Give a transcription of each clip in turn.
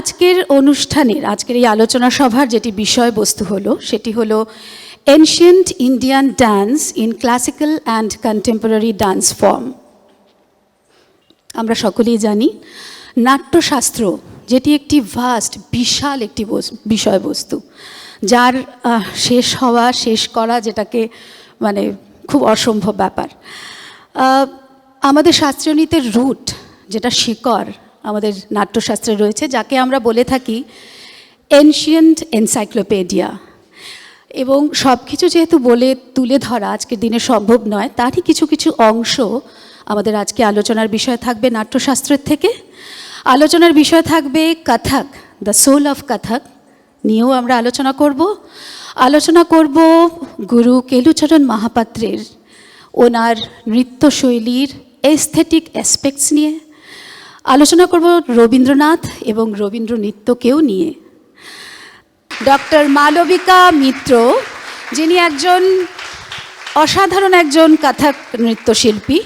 আজকের অনুষ্ঠানের আজকের এই আলোচনা সভার যেটি বিষয়বস্তু হলো সেটি হলো ancient Indian dance in classical and contemporary dance form. আমরা সকলেই জানি নাট্যশাস্ত্র যেটি একটি ভাস্ট বিশাল একটি বিষয়বস্তু, যার শেষ হওয়া শেষ করা যেটাকে মানে খুব অসম্ভব ব্যাপার। আমাদের শাস্ত্রীয় নৃত্যের রুট যেটা শিকড় আমাদের নাট্যশাস্ত্রে রয়েছে, যাকে আমরা বলে থাকি এনশিয়েন্ট এনসাইক্লোপিডিয়া। এবং সব কিছু যেহেতু বলে তুলে ধরা আজকের দিনে সম্ভব নয়, তারই কিছু কিছু অংশ আমাদের আজকে আলোচনার বিষয় থাকবে। নাট্যশাস্ত্রের থেকে আলোচনার বিষয় থাকবে কথক, দ্য সোল অফ কথক নিয়েও আমরা আলোচনা করব গুরু কেলুচরণ মহাপাত্রের ওনার নৃত্যশৈলীর এস্থেটিক অ্যাসপেক্টস নিয়ে। আলোচনা করব রবীন্দ্রনাথ এবং রবীন্দ্র নৃত্যকেও নিয়ে। ডক্টর মালবিকা মিত্র, যিনি একজন অসাধারণ একজন কথক নৃত্যশিল্পী,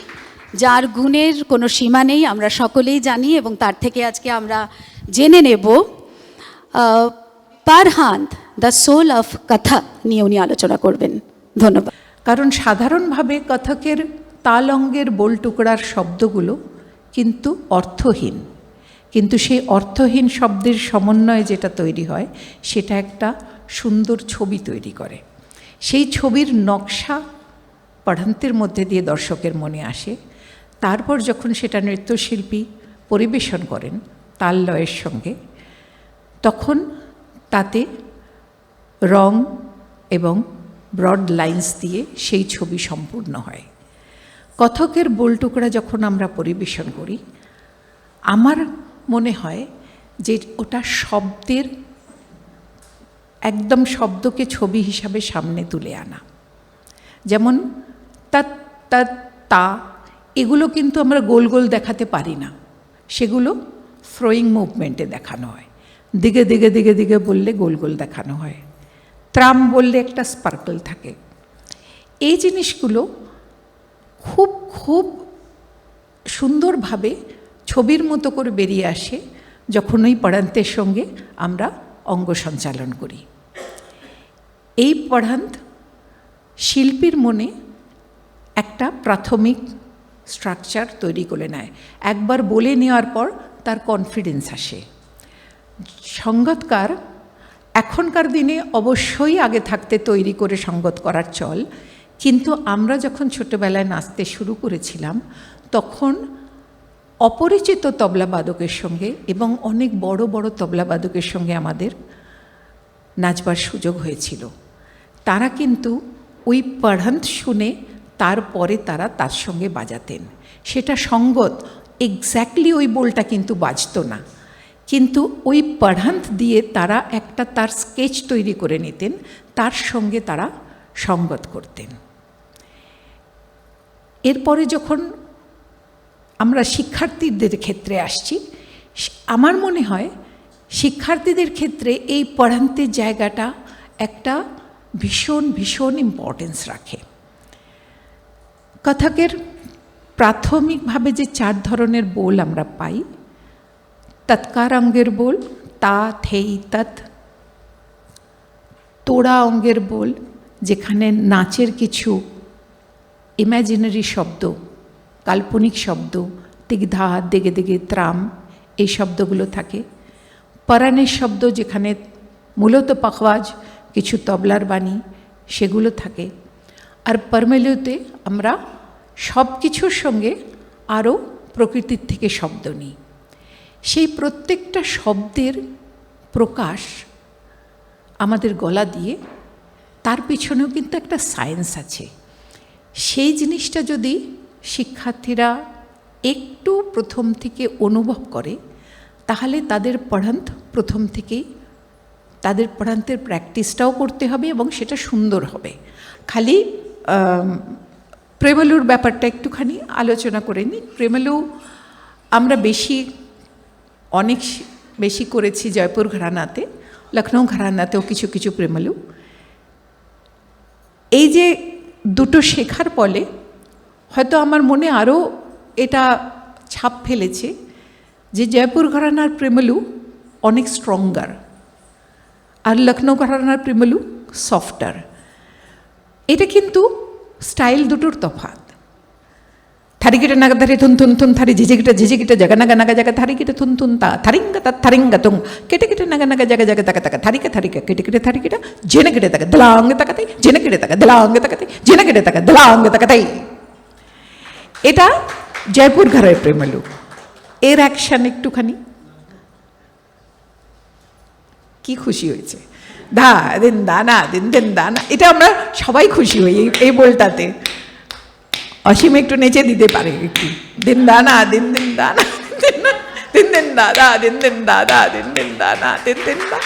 যার গুণের কোনো সীমা নেই, আমরা সকলেই জানি, এবং তার থেকে আজকে আমরা জেনে নেব পারহান্ত, দ্য সোল অফ কথক নিয়ে উনি আলোচনা করবেন। ধন্যবাদ। কারণ সাধারণভাবে কথকের তাল অঙ্গের বোল টুকরার শব্দগুলো কিন্তু অর্থহীন, কিন্তু সেই অর্থহীন শব্দের সমন্বয়ে যেটা তৈরি হয় সেটা একটা সুন্দর ছবি তৈরি করে। সেই ছবির নকশা পঢ়ন্তের মধ্যে দিয়ে দর্শকের মনে আসে। তারপর যখন সেটা নৃত্যশিল্পী পরিবেশন করেন তাল লয়ের সঙ্গে, তখন তাতে রং এবং ব্রড লাইন্স দিয়ে সেই ছবি সম্পূর্ণ হয়। কথকের বোল টুকরা যখন আমরা পরিবেশন করি, আমার মনে হয় যে ওটা শব্দের একদম শব্দকে ছবি হিসাবে সামনে তুলে আনা। যেমন তৎ তৎ তা, এগুলো কিন্তু আমরা গোল গোল দেখাতে পারি না, সেগুলো থ্রোয়িং মুভমেন্টে দেখানো হয়। দিকে দিকে দিকে দিকে বললে গোল গোল দেখানো হয়। ত্রাম বললে একটা স্পার্কল থাকে। এই জিনিসগুলো খুব খুব সুন্দরভাবে ছবির মতো করে বেরিয়ে আসে যখন ওই পঢ়ন্তের সঙ্গে আমরা অঙ্গ সঞ্চালন করি। এই পঢ়ন্ত শিল্পীর মনে একটা প্রাথমিক স্ট্রাকচার তৈরি করে নেয়। একবার বলে নেওয়ার পর তার কনফিডেন্স আসে। সঙ্গতকার এখনকার দিনে অবশ্যই আগে থাকতে তৈরি করে সঙ্গত করার চল, কিন্তু আমরা যখন ছোটোবেলায় নাচতে শুরু করেছিলাম তখন অপরিচিত তবলাবাদকের সঙ্গে এবং অনেক বড় বড় তবলাবাদকের সঙ্গে আমাদের নাচবার সুযোগ হয়েছিল। তারা কিন্তু ওই পঢ়ন্ত শুনে তারপরে তারা তার সঙ্গে বাজাতেন। সেটা সঙ্গত, এক্স্যাক্টলি ওই বোলটা কিন্তু বাজতো না, কিন্তু ওই পঢ়ন্ত দিয়ে তারা একটা তার স্কেচ তৈরি করে নিতেন, তার সঙ্গে তারা সঙ্গত করতেন। এরপরে যখন আমরা শিক্ষার্থীদের ক্ষেত্রে আসছি, আমার মনে হয় শিক্ষার্থীদের ক্ষেত্রে এই পঢ়ন্তের জায়গাটা একটা ভীষণ ভীষণ ইম্পর্টেন্স রাখে। কথকের প্রাথমিকভাবে যে 4 ধরনের বোল আমরা পাই, তৎকার অঙ্গের বোল, তা থেই তৎ, তোড়া অঙ্গের বোল, যেখানে নাচের কিছু ইম্যাজিনারি শব্দ, কাল্পনিক শব্দ, তিগধা, দেগে দেগে, ত্রাম, এই শব্দগুলো থাকে। পরাণের শব্দ, যেখানে মূলত পাখওয়াজ, কিছু তবলার বাণী, সেগুলো থাকে। আর পরমেলুতে আমরা সব কিছুর সঙ্গে আরও প্রকৃতির থেকে শব্দ নিই। সেই প্রত্যেকটা শব্দের প্রকাশ আমাদের গলা দিয়ে, তার পিছনেও কিন্তু একটা সায়েন্স আছে। সেই জিনিসটা যদি শিক্ষার্থীরা একটু প্রথম থেকে অনুভব করে, তাহলে তাদের পঢ়ন্ত প্রথম থেকেই, তাদের পঢ়ন্তের প্র্যাকটিসটাও করতে হবে এবং সেটা সুন্দর হবে। খালি প্রেমেলুর ব্যাপারটা একটুখানি আলোচনা করে নিই। প্রেমেলু আমরা অনেক বেশি করেছি জয়পুর ঘরানাতে, লখনৌ ঘরানাতেও কিছু কিছু প্রেমেলু। এই যে দুটো শেখার ফলে হয়তো আমার মনে আরও এটা ছাপ ফেলেছে যে জয়পুর ঘরানার প্রেমেলু অনেক স্ট্রঙ্গার, আর লখনৌ ঘরানার প্রেমেলু সফটার। এটা কিন্তু স্টাইল দুটোর তফাৎ। থারিকিটা নাগা ধারি থুন থুন থুন থারি ঝিঝিকিটা জাগা নাগা নাগা জাগা থারিকিটা থুন থুন তা থারিঙ্গা তা থারিঙ্গা তুং কেটে কেটে নাগা নাগা জাগা জাগা তাকা তাকা থারিকা কেটে কেটে থারিকিটা জেনে কেটে তাকা দলাঙ্গ তাকাতে জেনে কেটে তাকা দলাঙ্গ তাকাতে জেনে কেটে তাকা দলাঙ্গ তাকাতাই। এটা জয়পুর ঘরের প্রেমেলু। এর অ্যাকশন একটুখানি কি খুশি হয়েছে, ধা দিন দানা দিন দিন দানা, এটা আমরা সবাই খুশি হই এই বলটাতে। অসীম একটু নেচে দিতে পারে একটু, দিন দানা দিন দিন দানা দিন দিন দাদা দিন দিন দাদা দিন দিন দানা দিন দিন দা,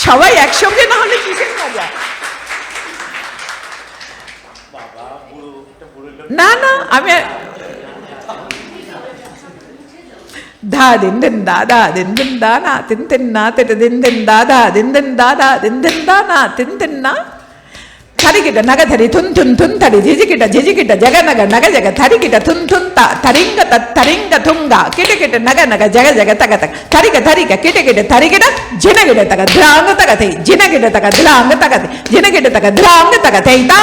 সবাই একসঙ্গে না হলে কিসের মজা। না না আমি ধা দিন দিন দাদা দিন দিন দানা তিন তিন না তেটে দিন দিন দাদা দিন দিন দাদা দিন দিন দানা তিন তিন না থারিকিটা নাগা থারি থুন থুন থুন থারি ঝিঝিকিটা জাগা নাগা নাগা জাগা থারিকিটা থুন থুন তা থারিঙ্গা তা থারিঙ্গা থুঙ্গা কেটে কেটে নাগা নাগা জাগা জাগা তাকা তাকা থারিকা কেটে কেটে থারিকিটা জেনে কেটে তাকা ধ্রাঙ্গ তাকাতে জেনে কেটে তাকা ধ্রাঙ্গ তাকাতে জেনে কেটে তাকা ধ্রাঙ্গ তাকাতে তা।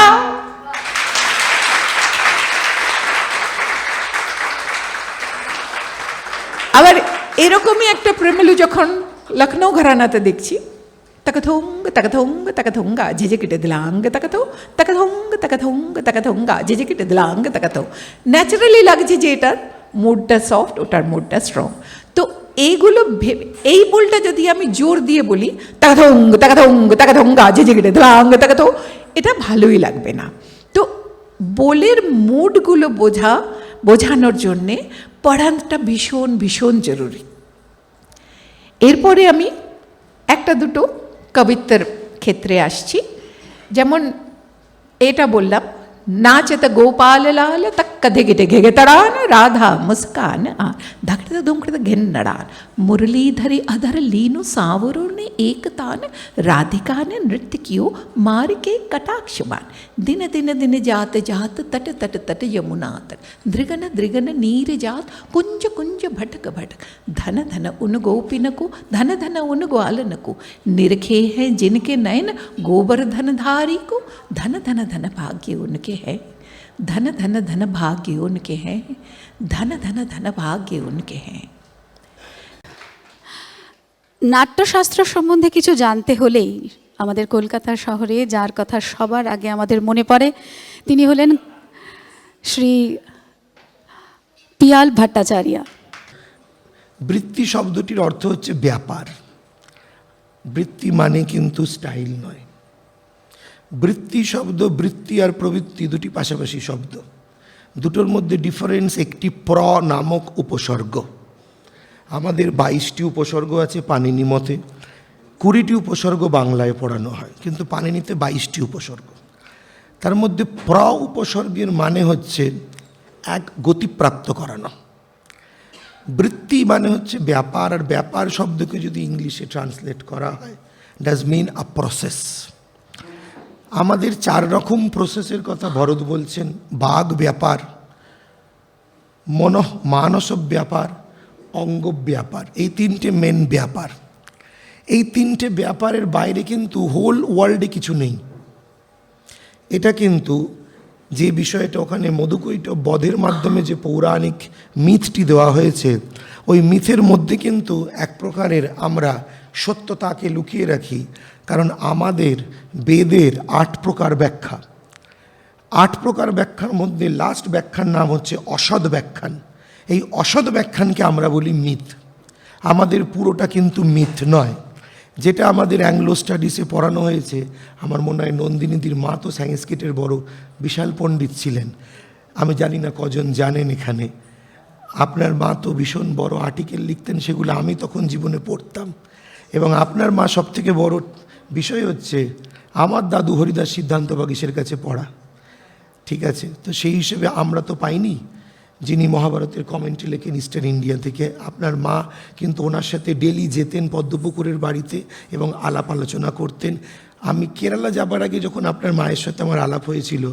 আবার এরকমই একটা প্রেমেলু যখন লখনৌ ঘরানাতে দেখছি, তকথঙ্গ ঝিঝিকিটে দিলাঙ্গ তকথঙ্গ ঝিঝিকিটে দিলাঙ্গ তকথ, ন্যাচারালি লাগছে যে এটার মুডটা সফট, ওটার মুডটা স্ট্রং। তো এইগুলো ভেবে এই বলটা যদি আমি জোর দিয়ে বলি তকথঙ্গ ঝিঝিকিটে দিলাঙ্গ তকথ, এটা ভালোই লাগবে না। তো বলের মুডগুলো বোঝানোর জন্যে পড়ানটা ভীষণ ভীষণ জরুরি। এরপরে আমি একটা দুটো কবিত্বের ক্ষেত্রে আসছি। যেমন এটা বললাম, नाचत गोपाल लाल तक्क धिगिटे घिगे तड़ान राधा मुस्कान आ धकड़े दुमकड़े घिन्नड़ान मुरलीधरी अधर लीनु सांवरो ने एक तान राधिका ने नृत्य कियो मार के कटाक्षबान दिन दिन दिन जात जात तट तट तट यमुना तट दृगन दृगन नीर जात कुंज कुंज भटक भटक धन धन उन गोपिन को धन धन उन ग्वालन को निरखे हैं जिनके नयन गोवर्धन धारी को धन धन धन भाग्य उनके है धन धन धन भाग्य उनके हैं धन धन धन भाग्य उनके हैं। নাট্যশাস্ত্র সম্বন্ধে কিছু জানতে হলেই আমাদের কলকাতা শহরে যার কথা সবার আগে আমাদের মনে পড়ে তিনি হলেন শ্রী পিয়াল ভট্টাচার্য। বৃত্তি শব্দটির অর্থ হচ্ছে ব্যাপার। বৃত্তি মানে কিন্তু স্টাইল নয়। বৃত্তি শব্দ, বৃত্তি আর প্রবৃত্তি দুটি পাশাপাশি শব্দ, দুটোর মধ্যে ডিফারেন্স একটি প্র নামক উপসর্গ। আমাদের 22টি উপসর্গ আছে পাণিনি মতে, 20টি উপসর্গ বাংলায় পড়ানো হয়, কিন্তু পাণিনিতে 22টি উপসর্গ। তার মধ্যে প্র উপসর্গের মানে হচ্ছে এক গতিপ্রাপ্ত করানো। বৃত্তি মানে হচ্ছে ব্যাপার, আর ব্যাপার শব্দকে যদি ইংলিশে ট্রান্সলেট করা হয় ডাজ মিন আ প্রসেস। আমাদের 4 রকম প্রসেসের কথা ভরত বলছেন, বাগ ব্যাপার, মানস ব্যাপার, অঙ্গ ব্যাপার, এই 3টে মেন ব্যাপার। এই 3টে ব্যাপারের বাইরে কিন্তু হোল ওয়ার্ল্ডে কিছু নেই। এটা কিন্তু যে বিষয়টা ওখানে মধুকৈটব বধের মাধ্যমে যে পৌরাণিক মিথটি দেওয়া হয়েছে, ওই মিথের মধ্যে কিন্তু এক প্রকারের আমরা সত্যতাকে লুকিয়ে রাখি। কারণ আমাদের বেদের 8 প্রকার ব্যাখ্যা, 8 প্রকার ব্যাখ্যার মধ্যে লাস্ট ব্যাখ্যার নাম হচ্ছে অসৎ ব্যাখ্যান। এই অসৎ ব্যাখ্যানকে আমরা বলি মিথ। আমাদের পুরোটা কিন্তু মিথ নয়। যেটা আমাদের অ্যাংলো স্টাডিসে পড়ানো হয়েছে, আমার মনে হয় নন্দিনীদির মা তো সংস্কৃতের বড় বিশাল পণ্ডিত ছিলেন, আমি জানি না কজন জানেন এখানে। আপনার মা তো ভীষণ বড় আর্টিকেল লিখতেন, সেগুলো আমি তখন জীবনে পড়তাম। এবং আপনার মা সবথেকে বড় বিষয় হচ্ছে আমার দাদু হরিদাস সিদ্ধান্ত বাগীশের কাছে পড়া, ঠিক আছে? তো সেই হিসেবে আমরা তো পাইনি। যিনি মহাভারতের কমেন্ট্রি লেখেন ইস্টার্ন ইন্ডিয়া থেকে, আপনার মা কিন্তু ওনার সাথে ডেলি যেতেন পদ্মপুকুরের বাড়িতে এবং আলাপ আলোচনা করতেন। আমি কেরালা যাবার আগে যখন আপনার মায়ের সাথে আমার আলাপ হয়েছিল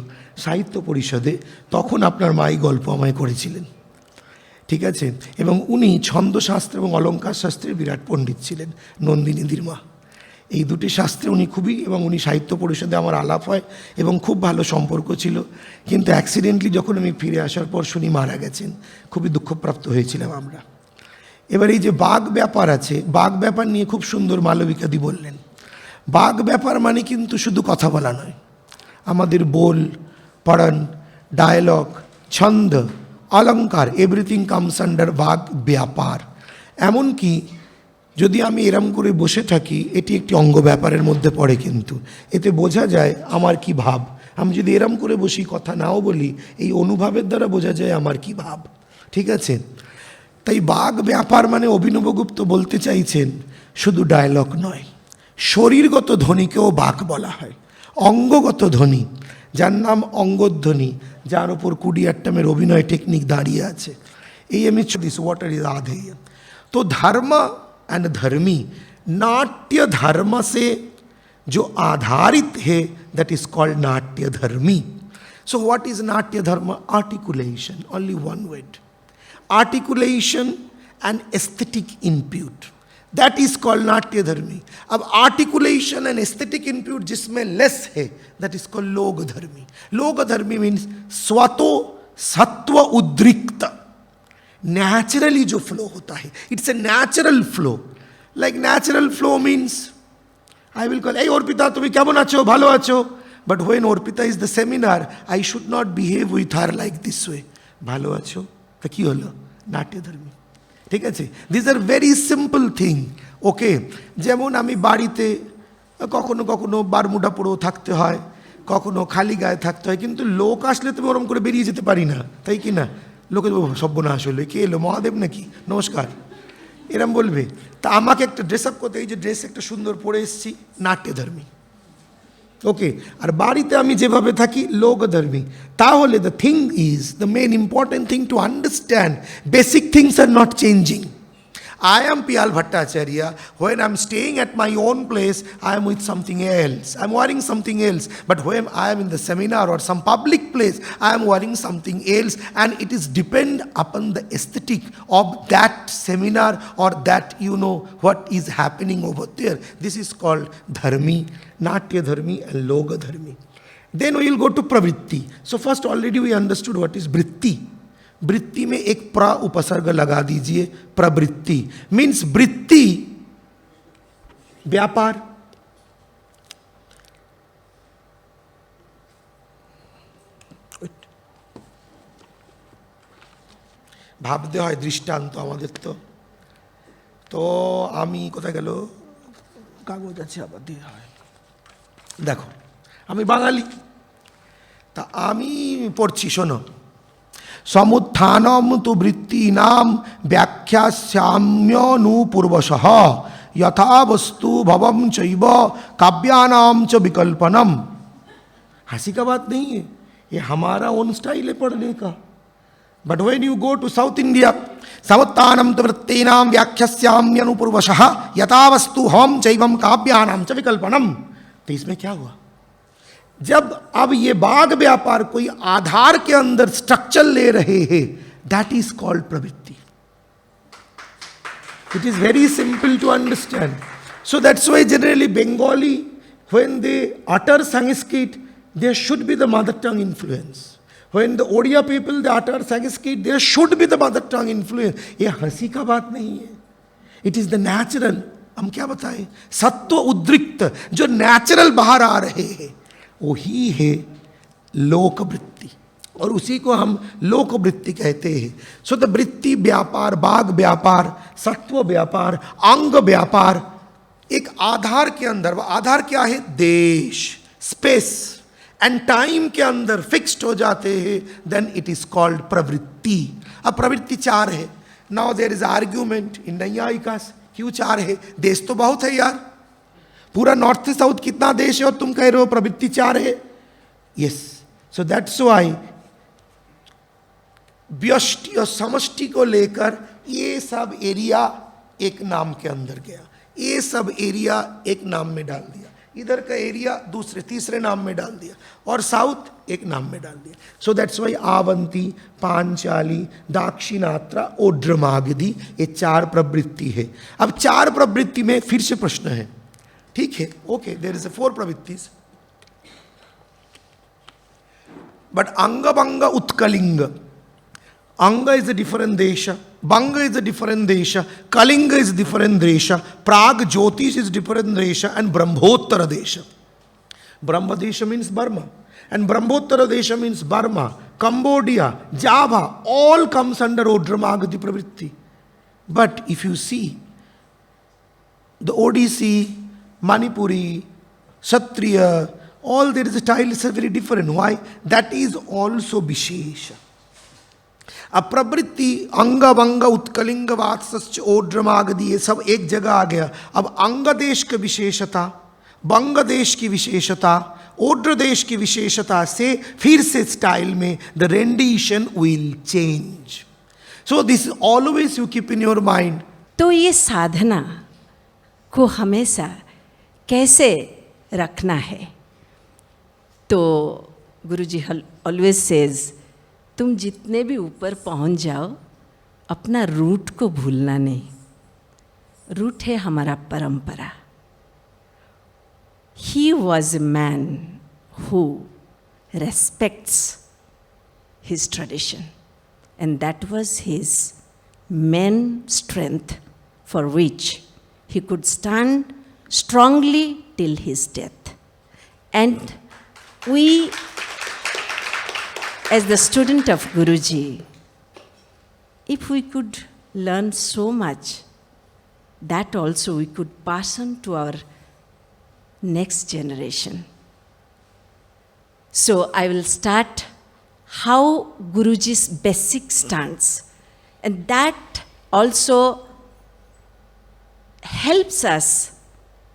সাহিত্য পরিষদে, তখন আপনার মাই গল্প আমায় করেছিলেন। ঠিক আছে, এবং উনি ছন্দশাস্ত্র এবং অলঙ্কার শাস্ত্রের বিরাট পণ্ডিত ছিলেন, নন্দিনীদির মা। এই দুটি শাস্ত্রে উনি খুবই, এবং উনি সাহিত্য পরিষদে আমার আলাপ হয় এবং খুব ভালো সম্পর্ক ছিল, কিন্তু অ্যাক্সিডেন্টলি যখন আমি ফিরে আসার পর শুনি মারা গেছেন, খুবই দুঃখপ্রাপ্ত হয়েছিলাম আমরা। এবার এই যে বাঘ ব্যাপার আছে, বাঘ ব্যাপার নিয়ে খুব সুন্দর মালবিকাদি বললেন। বাঘ ব্যাপার মানে কিন্তু শুধু কথা বলা নয়, আমাদের বোল, পড়ন, ডায়লগ, ছন্দ, অলঙ্কার, এভরিথিং কামস আন্ডার বাঘ ব্যাপার। এমনকি যদি আমি এরম করে বসে থাকি, এটি একটি অঙ্গ ব্যাপারের মধ্যে পড়ে, কিন্তু এতে বোঝা যায় আমার কি ভাব। আমি যদি এরম করে বসি, কথা নাও বলি, এই অনুভবের দ্বারা বোঝা যায় আমার কি ভাব। ঠিক আছে, তাই বাঘ ব্যাপার মানে অভিনবগুপ্ত বলতে চাইছেন শুধু ডায়লগ নয়, শরীরগত ধ্বনিকেও বাঘ বলা হয়, অঙ্গগত ধ্বনি, যার নাম অঙ্গধ্বনি, যার ওপর কুডিয়াট্টমের অভিনয় টেকনিক দাঁড়িয়ে আছে। এই আমি দিস ওয়াটার ইজ आधेय। तो धर्म एंड धर्मी, नाट्य धर्म से जो आधारित है, दैट इज कॉल्ड नाट्य धर्मी। सो व्हाट इज नाट्य धर्म? Articulation, only one word, articulation and aesthetic input, that is called नाट्य धर्मी। अब आर्टिकुलेशन एंड एस्थेटिक इनपुट जिसमें लेस है, दैट इज कॉल्ड लोक धर्मी। लोक धर्मी मीन्स स्वतो सत्व उद्रिक्त, नेचुरली जो फ्लो होता है, it's a natural flow. Like natural flow means I will call, ए अर्पिता तुम्हें केमन आछो, भालो आछो, but when Arpita is the seminar I should not behave with her like this way, भालो आछो तो कि हलो, नाट्यधर्मी। ঠিক আছে, this are very simple thing. Okay, যেমন আমি বাড়িতে কখনো কখনো বারমুডা পরেও থাকতে হয়, কখনো খালি গায়ে থাকতে হয়, কিন্তু লোক আসলে তুমি ওরম করে বেরিয়ে যেতে পারি না, তাই কি না? লোকে সর্বনাশ হলো, কে এলো, মহাদেব নাকি, নমস্কার, এরম বলবে। তা আমাকে একটা ড্রেস আপ করতে, এই যে ড্রেস একটা সুন্দর পরে এসেছি, নাট্যধর্মী। ওকে, আর বাড়িতে আমি যেভাবে থাকি, লোকধর্মী। তাহলে the thing is, the main important thing to understand, basic things are not changing. I am Piyal Bhattacharya. When I am staying at my own place, I am with something else. I am wearing something else. But when I am in the seminar or some public place, I am wearing something else. And it is depend upon the aesthetic of that seminar or that, you know, what is happening over there. This is called dharmi, natya dharmi and loga dharmi. Then we will go to pravritti. So first already we understood what is vritti. वृत्ति में एक प्र उपसर्ग लगा दीजिए, प्रवृत्ति means वृत्ति, व्यापार। ভাবতে হয় দৃষ্টান্ত আমাদের, তো আমি কোথায় গেল, কাগজ আছে আবার দিয়ে হয়। দেখো আমি বাঙালি, তা আমি পড়ছি, শোনো, समुत्थानम तो वृत्तीनां व्याख्यास्याम्यनुपूर्वशः यथा वस्तु भवम चैव काव्यानां च विकल्पनम। हंसी का बात नहीं है, ये हमारा ओन स्टाइल है पढ़ने का। But when you go to south India, समुत्थानम तो वृत्तीनां व्याख्यास्याम्यनुपूर्वशः यथा वस्तु हम चैवम काव्यानां च विकल्पनम। तो इसमें क्या हुआ, जब अब ये बाघ व्यापार कोई आधार के अंदर स्ट्रक्चर ले रहे हैं, दैट इज कॉल्ड प्रवृत्ति। It is very simple to understand. So that's why generally Bengali when they utter Sanskrit, there should be the mother tongue influence. When the Odia people they utter Sanskrit, there should be the mother tongue influence. ये हंसी का बात नहीं है, it is the natural. हम क्या बताएं, सत्व उद्रिक्त जो नेचुरल बाहर आ रहे हैं, वही है लोकवृत्ति, और उसी को हम लोकवृत्ति कहते हैं। सो द वृत्ति व्यापार, बाघ व्यापार, सत्व व्यापार, अंग व्यापार, एक आधार के अंदर, वह आधार क्या है, देश, स्पेस एंड टाइम के अंदर फिक्स्ड हो जाते हैं, देन इट इज कॉल्ड प्रवृत्ति। अब प्रवृत्ति चार है। Now there is argument in नैयायिकास, क्यों चार है, देश तो बहुत है यार, पूरा नॉर्थ से साउथ कितना देश है और तुम कह रहे हो प्रवृत्ति चार है। यस, सो दैट्स व्हाई व्यष्टि और समष्टि को लेकर ये सब एरिया एक नाम के अंदर गया, ये सब एरिया एक नाम में डाल दिया। इधर का एरिया दूसरे तीसरे नाम में डाल दिया, और साउथ एक नाम में डाल दिया. सो दैट्स वाई आवंती, पांचाली, दाक्षिणात्रा, ओड्रमागधी, ये 4 प्रवृत्ति है. अब 4 प्रवृत्ति में फिर से प्रश्न है, ठीक है, ओके, देयर इज 4 प्रवृत्तिस, बट अंग बंग उत्कलिंग, अंग is a different desha, Banga is a different desha, Kalinga is different desha, Prag Jyotish is different desha, and Brahmottara desha. Brahma desha means Burma, and Brahmottara desha means Burma, Cambodia, Java, all comes under Odramagati Pravritti. But if you see, the Odissi, Manipuri, Kshatriya, all their styles are very different. Why? That is also Vishesha. अब प्रवृत्ति अंग बंग उत्कलिंग वात्सस्य ओड्रमागधी ये सब एक जगह आ गया. अब अंग देश की विशेषता, बंग देश की विशेषता, ओड्र देश की विशेषता से फिर से स्टाइल में the rendition will change. So this always you keep in your mind. तो ये साधना को हमेशा कैसे रखना है? तो गुरुजी ऑलवेज सेज, तुम जितने भी ऊपर पहुंच जाओ, अपना रूट को भूलना नहीं. रूट है हमारा परंपरा. He was a man who respects his tradition, and that was his main strength for which he could stand strongly till his death. And we, as the student of Guruji, if we could learn so much, that also we could pass on to our next generation. So I will start how Guruji's basic stance, and that also helps us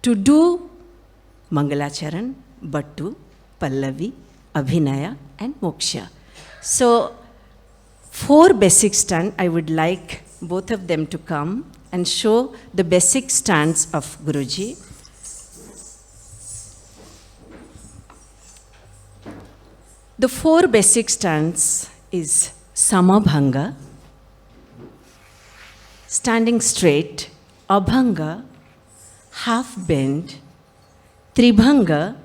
to do Mangalacharan, Battu, Pallavi, Abhinaya and Moksha. So 4 basic stand, I would like both of them to come and show the basic stance of Guruji. The 4 basic stance is Samabhanga, standing straight, Abhanga, half bend, Tribhanga,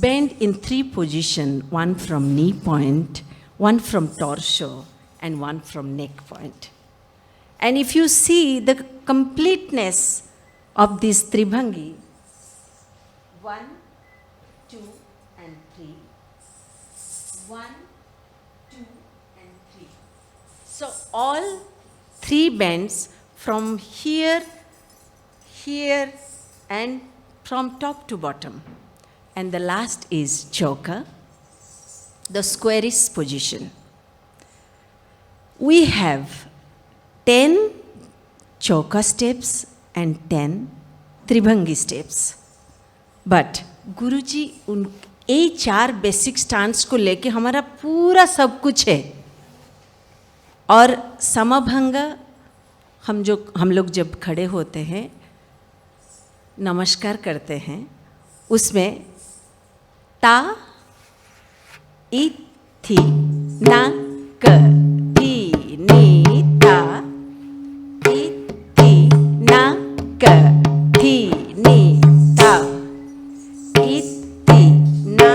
bend in 3 positions, one from knee point, one from torso, and one from neck point. And if you see the completeness of this Tribhangi, 1, 2, and 3, 1, 2, and 3. So all 3 bends from here, here, and from top to bottom. And the last is Chauka, the squarish position. We have 10 Chauka steps and 10 Tribhangi steps. But गुरुजी उन ये 4 basic stance को लेके हमारा पूरा सब कुछ है. और समभंगा हम लोग जब खड़े होते हैं, नमस्कार करते हैं, उसमें ता, इ, थी, ना, क, ठी, नी, ता, इ, थी, ना, क, ठी, नी, ता, इ, थी, ना,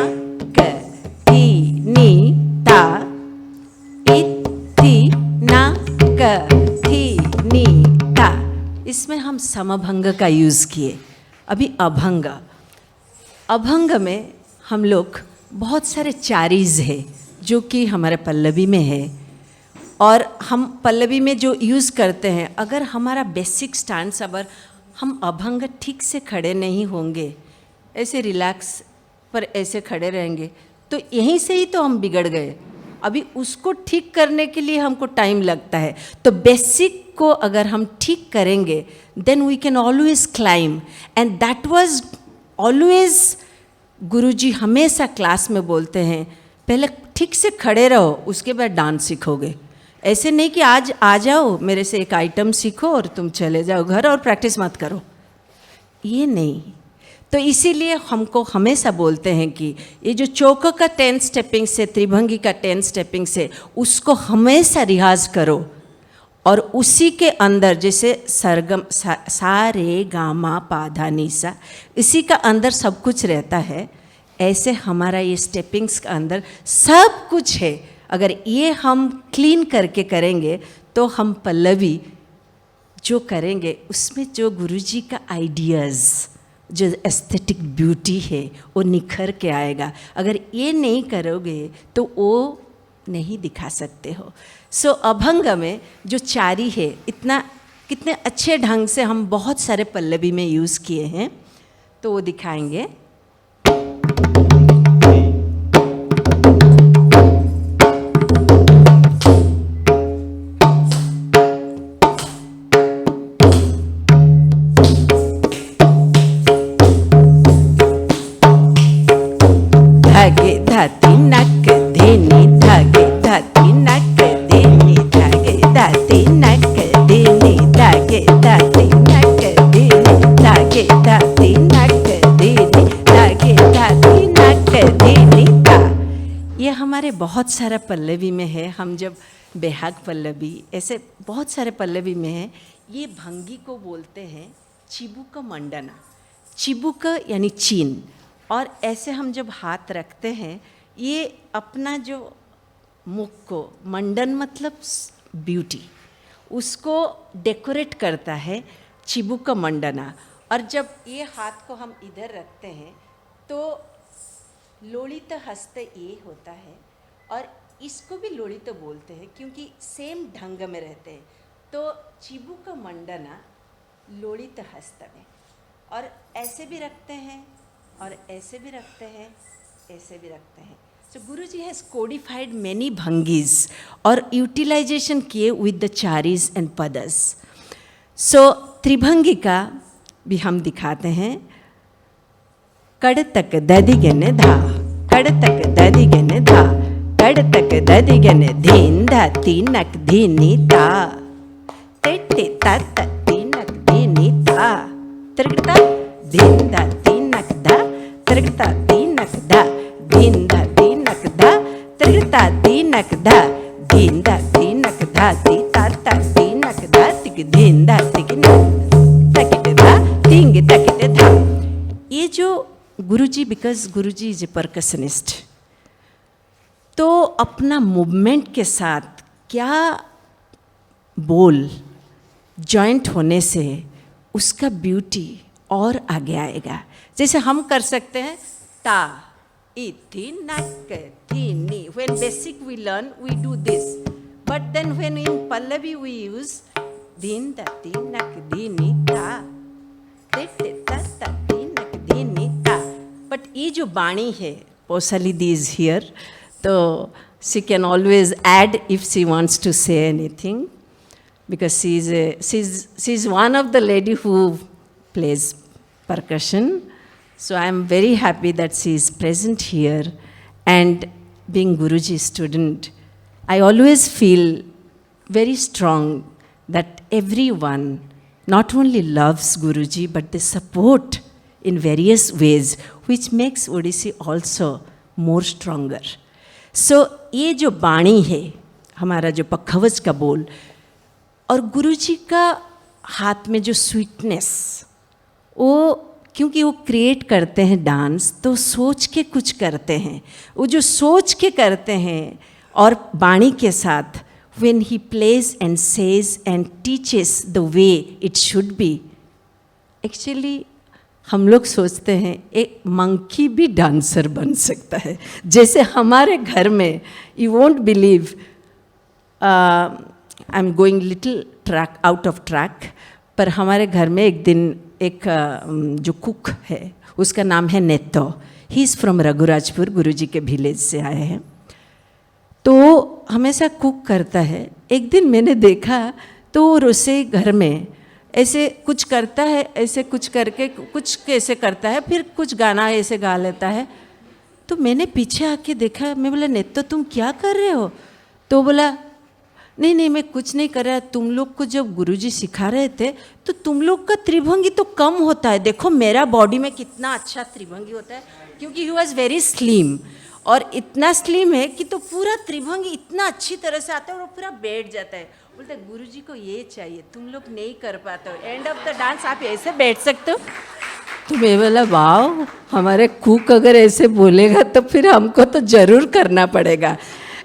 क, ठी, नी, ता, इ, थी, ना, क, ठी, नी, ता. इसमें हम समभंग का यूज़ किए. अभी अभंग, अभंग में हम लोग बहुत सारे चारीज है जो कि हमारे पल्लवी में है, और हम पल्लवी में जो यूज़ करते हैं, अगर हमारा बेसिक स्टैंड्स, अगर हम अभंग ठीक से खड़े नहीं होंगे, ऐसे रिलैक्स पर ऐसे खड़े रहेंगे, तो यहीं से ही तो हम बिगड़ गए. अभी उसको ठीक करने के लिए हमको टाइम लगता है. तो बेसिक को अगर हम ठीक करेंगे, then we can always claim. And that was always Guruji हमेशा क्लास में बोलते हैं, पहले ठीक से खड़े रहो, उसके बाद डांस सीखोगे. ऐसे नहीं कि आज आ जाओ, मेरे से एक आइटम सीखो और तुम चले जाओ घर और प्रैक्टिस मत करो, ये नहीं. तो इसीलिए हमको हमेशा बोलते हैं कि ये जो चौको का 10 स्टेपिंग से, त्रिभंगी का 10 स्टेपिंग से, उसको हमेशा रियाज करो। और उसी के अंदर जैसे सरगम सा रे गा मा पा धा नी सा, इसी का अंदर सब कुछ रहता है, ऐसे हमारा ये स्टेपिंग्स का अंदर सब कुछ है। अगर ये हम क्लीन करके करेंगे तो हम पल्लवी जो करेंगे उसमें जो गुरुजी का आइडियाज़, जो एस्थेटिक ब्यूटी है वो निखर के आएगा। अगर ये नहीं करोगे तो वो नहीं दिखा सकते हो। सो अभंग में जो चारी है, इतना कितने अच्छे ढंग से हम बहुत सारे पल्लवी में यूज़ किए हैं, तो वो दिखाएंगे। धागे धाती नक धेनी, धागे धाती नक धेनी, धागे धाती नक धेनी, धागे धाती नक धेनी, धागे धाती नक धेनी, धागे धाती नक धेनी धा। ये हमारे बहुत सारा पल्लवी में है। हम जब बेहाग पल्लवी, ऐसे बहुत सारे पल्लवी में है। ये भंगी को बोलते हैं चिबुक मंडना। चिबुक यानी चीन, और ऐसे हम जब हाथ रखते हैं, ये अपना जो मुख को, मंडन मतलब ब्यूटी, उसको डेकोरेट करता है चिबुक मंडना। और जब ये हाथ को हम इधर रखते हैं तो लोलित हस्त ये होता है, और इसको भी लोलित बोलते हैं क्योंकि सेम ढंग में रहते हैं। तो चिबुक मंडना लोलित हस्त में, और ऐसे भी रखते हैं और ऐसे भी रखते हैं, ऐसे भी रखते हैं। सो गुरुजी हैज़ कोडिफाइड मैनी भंगीज और यूटिलाइजेशन किए विद द चारीज एंड पदस। सो त्रिभंगी का भी हम दिखाते हैं। कड़ तक दधि गने धा, कड़ तक दधि गने धा, कड़ तक दधि गने धीन धा तीनक धीनी ता, ते ता तीनक धीनी ता, त्रिगता धीन धा तीनक धा, त्रिगता तीनक धा, धीन धा तीनक धा, त्रिगता तीनक धा, धीन धा तीनक धा, ती ता तीनक धा, तिक धीन धा तिक तकिट धा, तिंग तकिट धा। ये जो Guruji, because Guruji is a percussionist, तो अपना मूवमेंट के साथ क्या बोल जॉइंट होने से उसका ब्यूटी और आगे आएगा। जैसे हम कर सकते हैं ता इति नक धीनी, when basic we learn we do this, but then when in pallavi we use dhin da tinak dhini ta, te te ta ta tinak dhini ta। but ये जो बाणी है, Posali Di is here, तो she can always add if she wants to say anything, because she's one of the lady who plays percussion. So I am very happy that she is present here, and being Guruji's student, I always feel very strong that everyone not only loves Guruji, but they support in various ways, which makes Odissi also more stronger. So ये जो बाणी है, हमारा जो पखवज का बोल, और गुरुजी का हाथ में जो स्वीटनेस, वो क्योंकि वो क्रिएट करते हैं डांस, तो सोच के कुछ करते हैं। वो जो सोच के करते हैं और बाणी के साथ, when he plays and says and teaches the way it should be, actually हम लोग सोचते हैं एक मंकी भी डांसर बन सकता है। जैसे हमारे घर में, you won't believe, I am going little track out of track, पर हमारे घर में एक दिन एक जो कुक है, उसका नाम है नेतो। ही इज़ फ्रॉम रघुराजपुर, गुरुजी के विलेज से आए हैं। तो हमेशा कुक करता है। एक दिन मैंने देखा तो रसोई घर में ऐसे कुछ करता है, ऐसे कुछ करके कुछ कैसे करता है, फिर कुछ गाना ऐसे गा लेता है। तो मैंने पीछे आके देखा, मैं बोला नेतो तुम क्या कर रहे हो? तो बोला नहीं नहीं मैं कुछ नहीं कर रहा, तुम लोग को जब गुरुजी सिखा रहे थे तो तुम लोग का त्रिभंगी तो कम होता है, देखो मेरा बॉडी में कितना अच्छा त्रिभंगी होता है, क्योंकि ही वॉज वेरी स्लिम, और इतना स्लिम है कि तो पूरा त्रिभंगी इतना अच्छी तरह से आता है और वो पूरा बैठ जाता है। बोलते गुरुजी को ये चाहिए, तुम लोग नहीं कर पाते हो, एंड ऑफ द डांस आप ऐसे बैठ सकते हो। तो मैं बोला वाह, हमारे कुक अगर ऐसे बोलेगा तो फिर हमको तो ज़रूर करना पड़ेगा।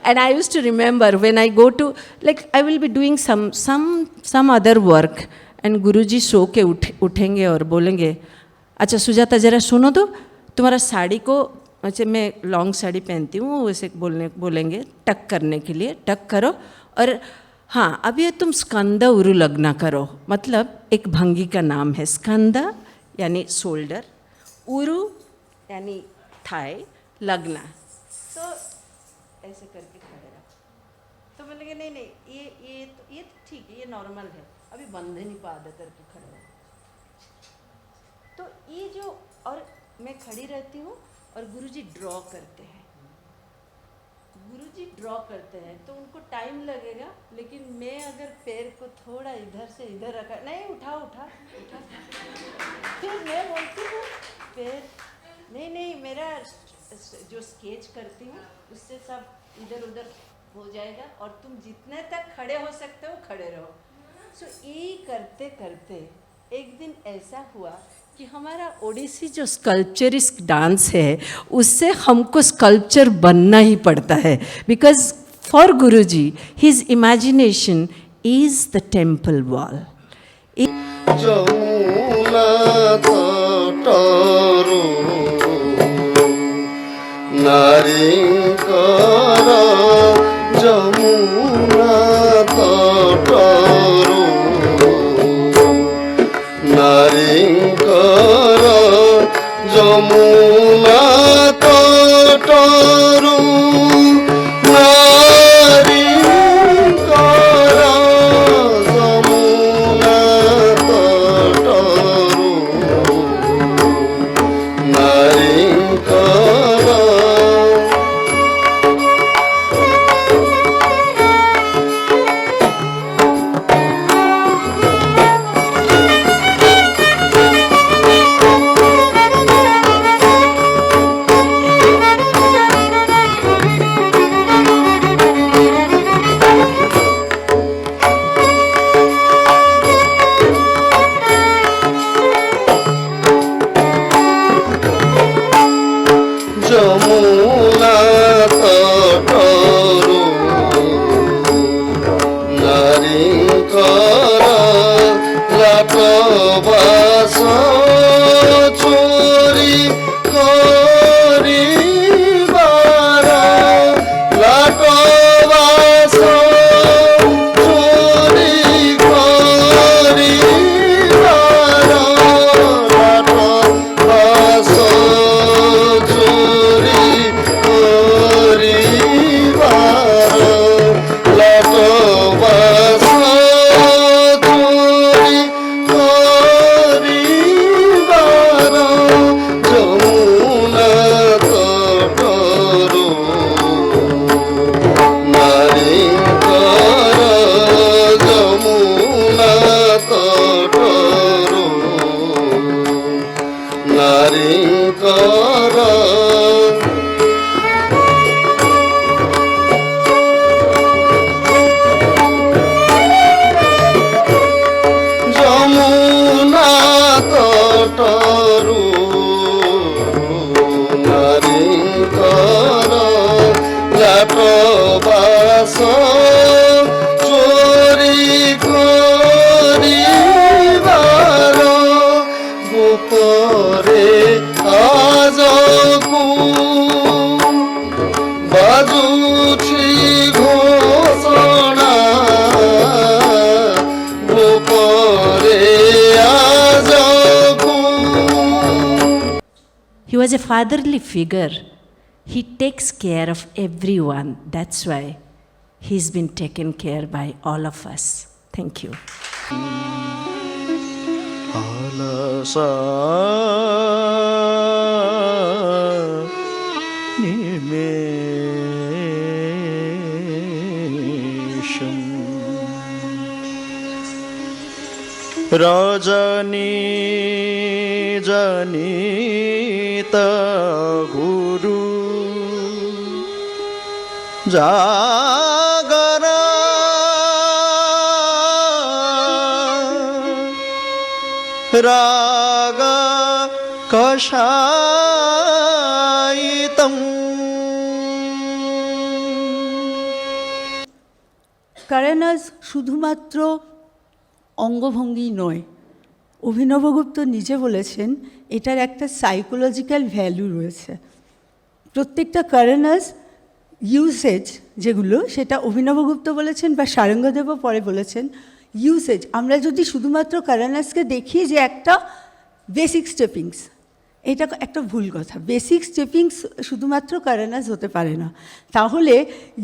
And I used to remember when I go to, like I will be doing some other work and गुरुजी सो के उठेंगे और बोलेंगे अच्छा सुजाता ज़रा सुनो तो, तुम्हारा साड़ी को, अच्छा मैं लॉन्ग साड़ी पहनती हूँ, वैसे बोलेंगे टक करने के लिए, टक करो, और हाँ अब ये तुम स्कंद उरु लग्ना करो, मतलब एक भंगी का नाम है, स्कंद यानी शोल्डर, उरु यानी थाई, लग्ना, तो ऐसे करके खड़े रहो। तो मैं लगे नहीं नहीं ये तो ठीक है, ये नॉर्मल है, अभी बंधे नहीं पा दे करके खड़े रहो। तो ये जो, और मैं खड़ी रहती हूँ और गुरुजी ड्रॉ करते हैं, गुरुजी ड्रॉ करते हैं तो उनको टाइम लगेगा, लेकिन मैं अगर पैर को थोड़ा इधर से इधर रखा, नहीं उठा उठा उठा, फिर मैं बोलती हूँ पैर, नहीं नहीं मेरा जो स्केच करती हूँ उससे सब इधर उधर हो जाएगा, और तुम जितने तक खड़े हो सकते हो खड़े रहो। सो यही करते करते एक दिन ऐसा हुआ कि हमारा ओडिसी जो स्कल्पचरिस्ट डांस है उससे हमको स्कल्पचर बनना ही पड़ता है, because for Guruji his imagination is the temple wall. নারীঙ্কর যমুনা তটরু, নারীঙ্কর যমুনা তটরু, নারীঙ্কর যমুনা তটরু, নারীঙ্কর যমুনা তটরু, নারীঙ্কর লাটবাস চুরি করিবার, লাটবাস চুরি করিবার, লাটবাস চুরি করিবার, লাটবাস চুরি করিবার, যমুনা তটরু, নারীঙ্কর যমুনা তটরু, নারীঙ্কর যমুনা তটরু, নারীঙ্কর লাটবাস চুরি করিবার, গোপরে আজকু বাজুছি ঘোষণা, গোপরে আজকু। He was a fatherly figure. He takes care of everyone. That's why he's been taken care by all of us. Thank you. আলসা নিমেষম রজনী জনিত গুরু জাগর রাগ কষায়িতম। কারানাস শুধুমাত্র অঙ্গভঙ্গি নয়, অভিনবগুপ্ত নিজে বলেছেন এটার একটা সাইকোলজিক্যাল ভ্যালু রয়েছে। প্রত্যেকটা কারানাস ইউসেজ যেগুলো, সেটা অভিনবগুপ্ত বলেছেন বা সারঙ্গদেবও পরে বলেছেন, ইউসেজ। আমরা যদি শুধুমাত্র কারানাসকে দেখি যে একটা বেসিক স্টেপিংস, এটা একটা ভুল কথা। বেসিক স্টেপিংস শুধুমাত্র কারানাস হতে পারে না, তাহলে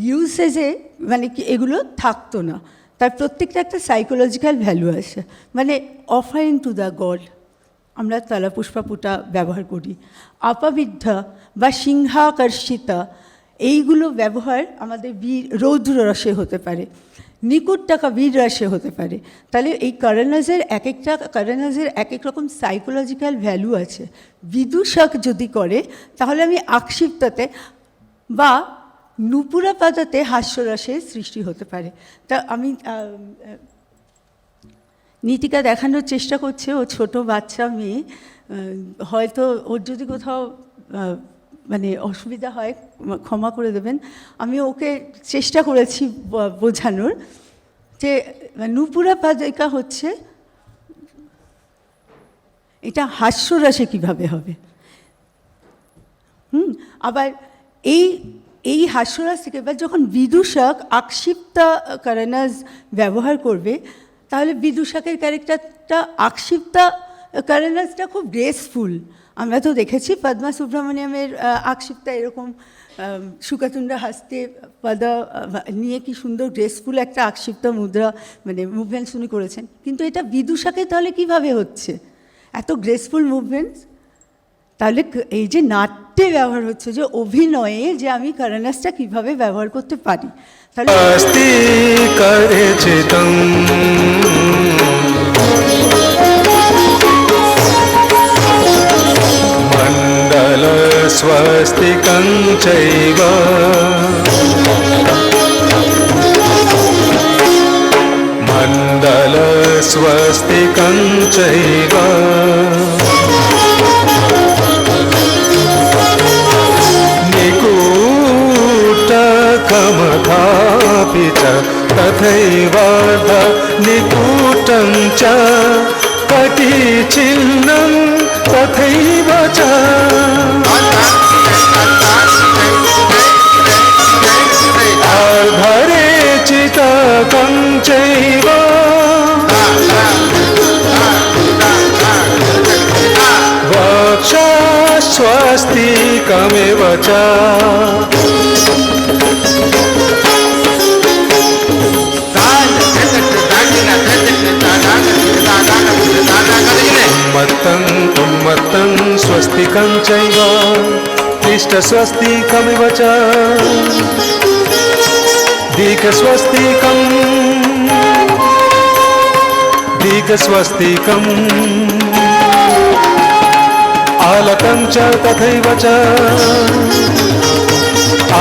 ইউসেজে মানে কি এগুলো থাকতো না। তার প্রত্যেকটা একটা সাইকোলজিক্যাল ভ্যালু আছে। মানে অফারিং টু দ্য গড, আমরা তালাপুষ্পাপুটা ব্যবহার করি। আপাবিদ্ধা বা সিংহাকর্ষিতা, এইগুলো ব্যবহার আমাদের রৌদ্র রসে হতে পারে, নিকুটটাকা বীর রসে হতে পারে। তাহলে এই কারানাসের এক একটা কারানাসের এক এক রকম সাইকোলজিক্যাল ভ্যালু আছে। বিদূষক যদি করে তাহলে আমি আক্ষিপ্ততে বা নুপুরা পাতাতে হাস্যরসের সৃষ্টি হতে পারে। তা আমি নীতিকা দেখানোর চেষ্টা করছে, ও ছোট বাচ্চা মেয়ে, হয়তো ওর যদি কোথাও মানে অসুবিধা হয় ক্ষমা করে দেবেন। আমি ওকে চেষ্টা করেছি বোঝানোর যে নুপুরা পাদিকা হচ্ছে, এটা হাস্যরসে কীভাবে হবে। আবার এই হাস্যরস থেকে এবার যখন বিদূষক আক্ষিপ্তা কারানাস ব্যবহার করবে, তাহলে বিদূষকের ক্যারেক্টারটা আক্ষিপ্তা কারানাসটা খুব গ্রেসফুল। আমরা তো দেখেছি পদ্মা সুব্রমণিয়ামের আক্ষিপ্তা এরকম সুকাতুন্ডা হাসতে পদা নিয়ে কি সুন্দর গ্রেসফুল একটা আক্ষিপ্ত মুদ্রা মানে মুভমেন্টস উনি করেছেন। কিন্তু এটা বিদূষকের তাহলে কিভাবে হচ্ছে এত গ্রেসফুল মুভমেন্টস? তাহলে এই যে নাট্যে ব্যবহার হচ্ছে, যে অভিনয়ে যে আমি কারানাসটা কিভাবে ব্যবহার করতে পারি, তাহলে মণ্ডল স্বস্তিকং চৈব মণ্ডল স্বস্তিকং চৈব নিকুটকমথাপি চ তথৈব নিকুটং চ কটিচিহ্नं তথৈব চ আর্ধরে চিতকং চৈব বক্ষঃস্বস্তিকমেব চ উন্মত্तं স্বস্তিকং চৈব পৃষ্ঠস্বস্তিকমেব চ দীঘস্বস্তিকम् आलकं च तथैव च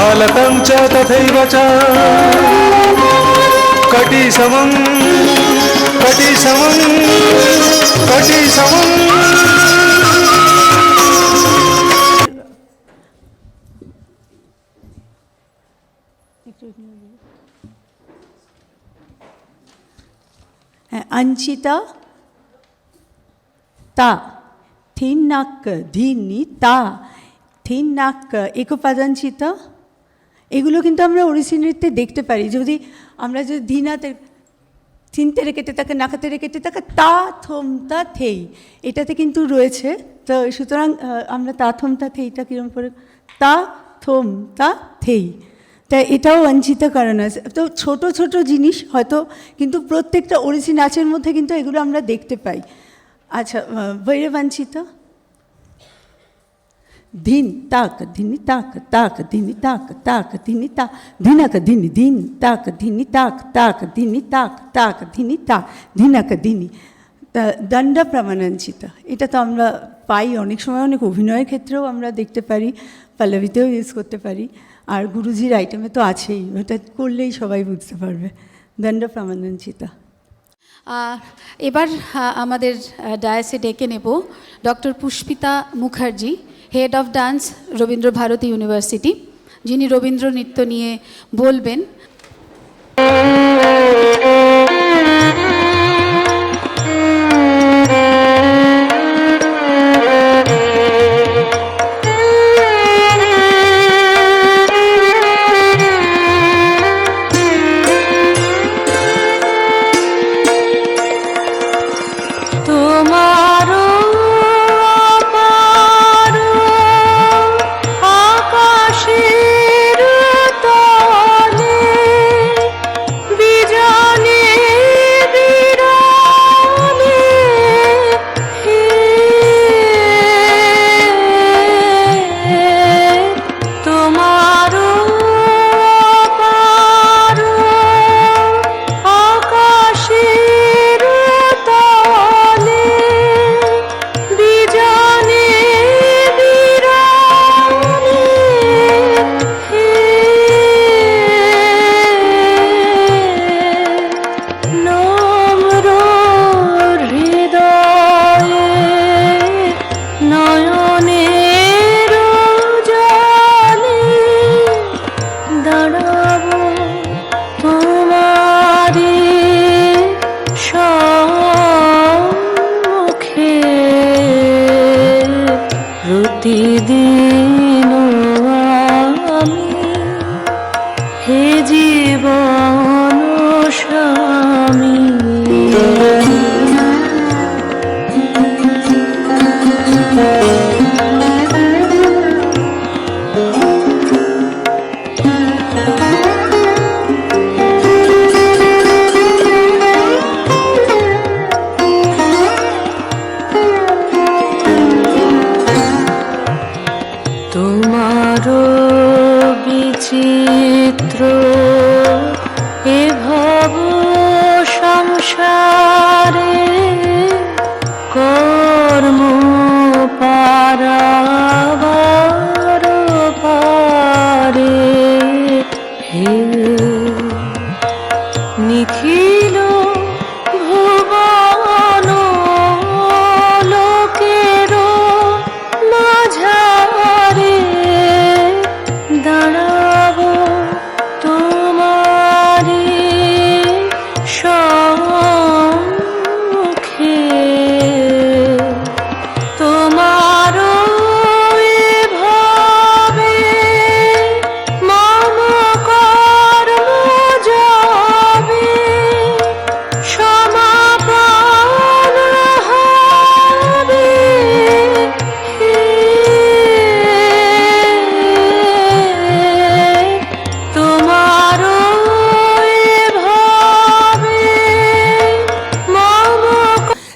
आलकं च तथैव च कटिसमं कटिसमं कटिसमं অঞ্চিতা তা থিন নাক ধিনি তা থিন নাক একোপাদাঞ্চিত, এগুলো কিন্তু আমরা ওড়িশি নৃত্যে দেখতে পারি। যদি আমরা যদি ধিনাতে থিনতে রেখেতে থাকে, নাকাতে রেখেতে থাকে, তা থম তা থেই, এটাতে কিন্তু রয়েছে। তো সুতরাং আমরা তা থম তা থেইটা কীরকম করে, তা থম তা থেই, তাই এটাও অঞ্চিত কারানাস। তো ছোট ছোট জিনিস হয়তো, কিন্তু প্রত্যেকটা ওড়িশি নাচের মধ্যে কিন্তু এগুলো আমরা দেখতে পাই। আচ্ছা, ভৈরবাঞ্চিত ধিন তাক ধিনি তাক তাক ধিনি তাক তাক ধিনি তা ধিনাক ধিনি ধিন তাক ধিনি তাক তাক ধিনি তাক তাক ধিনি তাক ধিনাক ধিনি। দণ্ডা প্রামাণাঞ্চিতা, এটা তো আমরা পাই অনেক সময়, অনেক অভিনয়ের ক্ষেত্রেও আমরা দেখতে পারি, পল্লবীতেও ইউজ করতে পারি, আর গুরুজির আইটেমে তো আছেই, ওটা করলেই সবাই বুঝতে পারবে। দণ্ডা প্রামাণাঞ্চিতা। এবার আমাদের ডায়াসে ডেকে নেব doctor Pushpita Mukherjee, head of dance Rabindra Bharati university, যিনি রবীন্দ্র নৃত্য নিয়ে বলবেন। প্রতিদিন আমি হে জীবন স্বামী তোমারও বিচিত্র এ ভব সংসারে কর্ম পারাবার পারে হে নিখিল ভুবন লোকেরও মাঝারে দাঁড়াবো তোমারি সম্মুখে তোমারও এভাবে মম কর্ম যাবে সমাপন হবে তোমারও এভাবে মম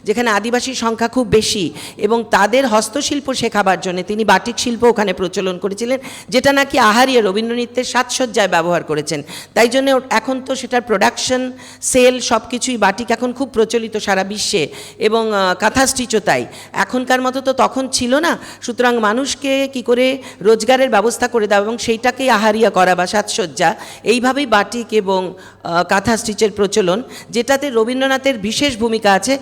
যেখানে আদিবাসীর সংখ্যা খুব বেশি এবং তাদের হস্তশিল্প শেখাবার জন্য তিনি বাটিক শিল্প ওখানে প্রচলন করেছিলেন, যেটা নাকি আহারিয়ে রবীন্দ্র নৃত্যের সাজসজ্জায় ব্যবহার করেছেন। তাই জন্য এখন তো সেটার প্রোডাকশন, সেল সব কিছুই বাটিক এখন খুব প্রচলিত সারা বিশ্বে, এবং কাঁথা স্টিচও তাই। এখনকার মতো তো তখন ছিল না, সুতরাং মানুষকে কি করে রোজগারের ব্যবস্থা করে দেওয়া এবং সেইটাকেই আহারিয়া করা বা সাজসজ্জা, এইভাবেই বাটিক এবং কাঁথা স্টিচের প্রচলন, যেটাতে রবীন্দ্রনাথের বিশেষ ভূমিকা আছে।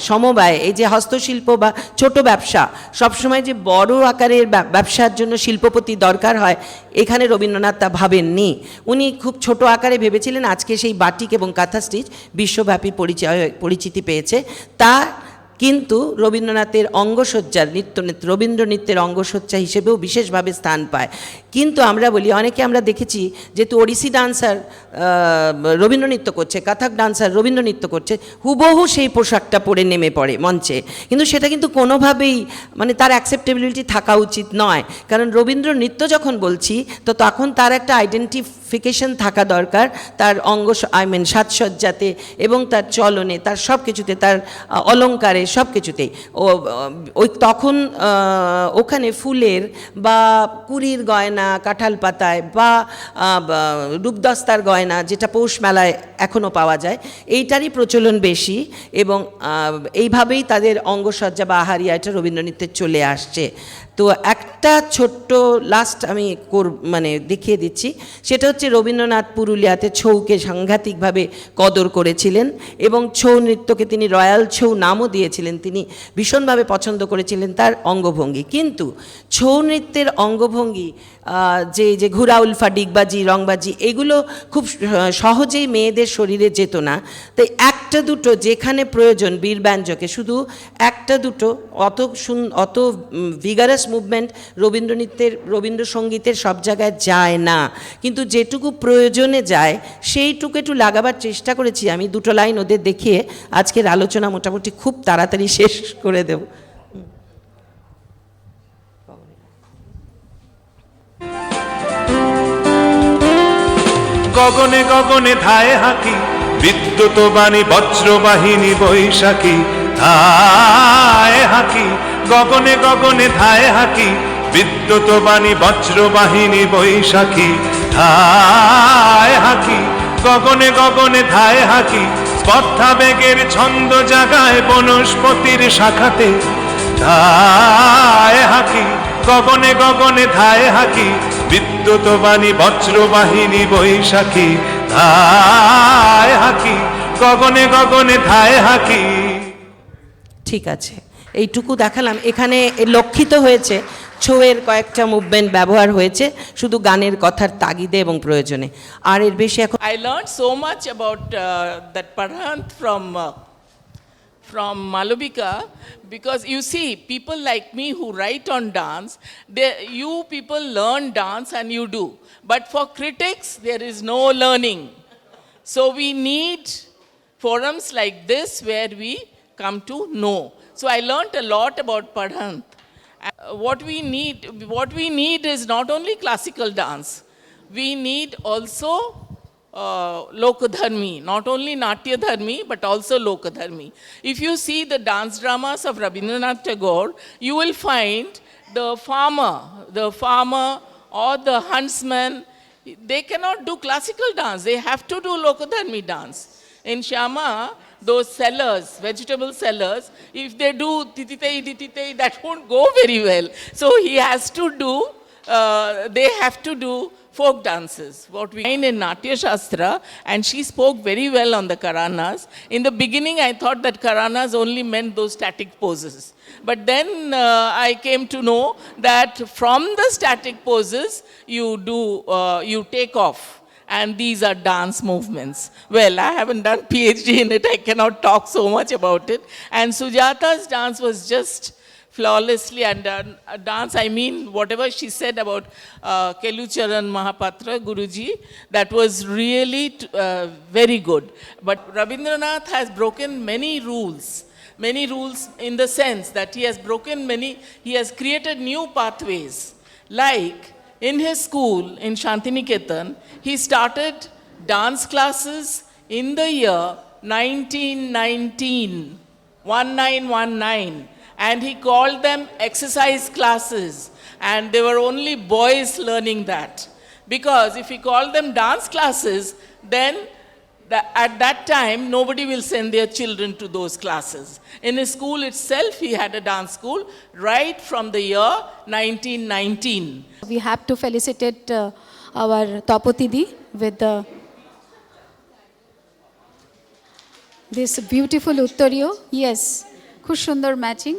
সমবায় এই যে হস্তশিল্প বা ছোট ব্যবসা, সবসময় যে বড় আকারের ব্যবসার জন্য শিল্পপতি দরকার হয়, এখানে রবীন্দ্রনাথ তা ভাবেননি। উনি খুব ছোট আকারে ভেবেছিলেন। আজকে সেই বাটিক এবং কাঁথা স্টিচ বিশ্বব্যাপী পরিচিতি পেয়েছে। তা কিন্তু রবীন্দ্রনাথের অঙ্গসজ্জার রবীন্দ্র নৃত্যের অঙ্গসজ্জা হিসেবেও বিশেষভাবে স্থান পায়। কিন্তু আমরা বলি, অনেকে আমরা দেখেছি যেহেতু ওড়িশি ডান্সার রবীন্দ্র নৃত্য করছে, কথক ডান্সার রবীন্দ্র নৃত্য করছে, হুবহু সেই পোশাকটা পরে নেমে পড়ে মঞ্চে, কিন্তু সেটা কিন্তু কোনোভাবেই মানে তার অ্যাকসেপ্টেবিলিটি থাকা উচিত নয়। কারণ রবীন্দ্র নৃত্য যখন বলছি, তো তখন তার একটা ফিকেশন থাকা দরকার তার সাজসজ্জাতে এবং তার চলনে, তার সব কিছুতে, তার অলংকারে, সব কিছুতেই। ওই তখন ওখানে ফুলের বা কুড়ির গয়না কাঁঠাল পাতায় বা রূপদস্তার গয়না, যেটা পৌষ মেলায় এখনও পাওয়া যায়, এইটারই প্রচলন বেশি। এবং এইভাবেই তাদের অঙ্গসজ্জা বা আহারিয়া এটা রবীন্দ্রনৃত্যে চলে আসছে। তো একটা ছোট্ট লাস্ট আমি দেখিয়ে দিচ্ছি, সেটা হচ্ছে রবীন্দ্রনাথ পুরুলিয়াতে ছৌকে সাংঘাতিকভাবে কদর করেছিলেন এবং ছৌ নৃত্যকে তিনি রয়্যাল ছৌ নামও দিয়েছিলেন। তিনি ভীষণভাবে পছন্দ করেছিলেন তার অঙ্গভঙ্গি। কিন্তু ছৌ নৃত্যের অঙ্গভঙ্গি যে ঘুরা উলফা, ডিগবাজি, রংবাজি, এগুলো খুব সহজেই মেয়েদের শরীরে যেত না। তাই একটা দুটো যেখানে প্রয়োজন বীরব্যঞ্জকে, শুধু একটা দুটো, অত ভিগারাস মুভমেন্ট রবীন্দ্রসঙ্গীতের সব জায়গায় যায় না, কিন্তু যেটুকু প্রয়োজনে যায় সেইটুকু একটু লাগাবার চেষ্টা করেছি আমি। দুটো লাইন ওদের দেখিয়ে আজকের আলোচনা মোটামুটি খুব তাড়াতাড়ি শেষ করে দেব। গগনে গগনে ধায় হাকি, বিদ্যুৎ বাণী বজ্রবাহিনী বৈশাখী। ধায় হাকি, গগনে গগনে ধায় হাকি, বিদ্যুৎ বাণী বজ্রবাহিনী বৈশাখী। ধায় হাকি, গগনে গগনে ধায় হাকি, স্পর্ধা বেগের ছন্দ জাগায় বনস্পতির শাখাতে। ধায় হাকি, গগনে গগনে ধায় হাকি, বিদ্যুৎ বাণী বজ্রবাহিনী বৈশাখী। ধায় হাকি, গগনে গগনে ধায় হাকি। ঠিক আছে, এইটুকু দেখালাম। এখানে লক্ষিত হয়েছে ছৌয়ের কয়েকটা মুভমেন্ট ব্যবহার হয়েছে শুধু গানের কথার তাগিদে এবং প্রয়োজনে, আর এর বেশি এখন। I learned so much about that Parhant from Malavika, because you see, people like me who write on dance, you people learn dance and you do. But for critics, there is no learning. So we need forums like this where we come to know. So I learned a lot about Parhant. What we need is not only classical dance, we need also Lokadharmi, not only Natya Dharmi, but also Lokadharmi. If you see the dance dramas of Rabindranath Tagore, you will find the farmer or the huntsman, they cannot do classical dance, they have to do Lokadharmi dance. In Shyama, those sellers, vegetable sellers, if they do tititei, that won't go very well. So he has to do, they have to do folk dances. What we find in Natya Shastra, and she spoke very well on the Karanas. In the beginning, I thought that Karanas only meant those static poses. But then I came to know that from the static poses, you take off. And these are dance movements. Well, I haven't done PhD in it, I cannot talk so much about it. And Sujata's dance was just flawlessly, and dance, I mean, whatever she said about Kelucharan Mahapatra, Guruji, that was really very good. But Rabindranath has broken many rules in the sense that he has created new pathways. Like, in his school, in Shantiniketan, he started dance classes in the year 1919, and he called them exercise classes, and they were only boys learning that. Because if he called them dance classes, then at that time, nobody will send their children to those classes. In his school itself, he had a dance school right from the year 1919. We have to felicitate our Tapotidi with this beautiful Uttariyo. Yes, খুব সুন্দর matching.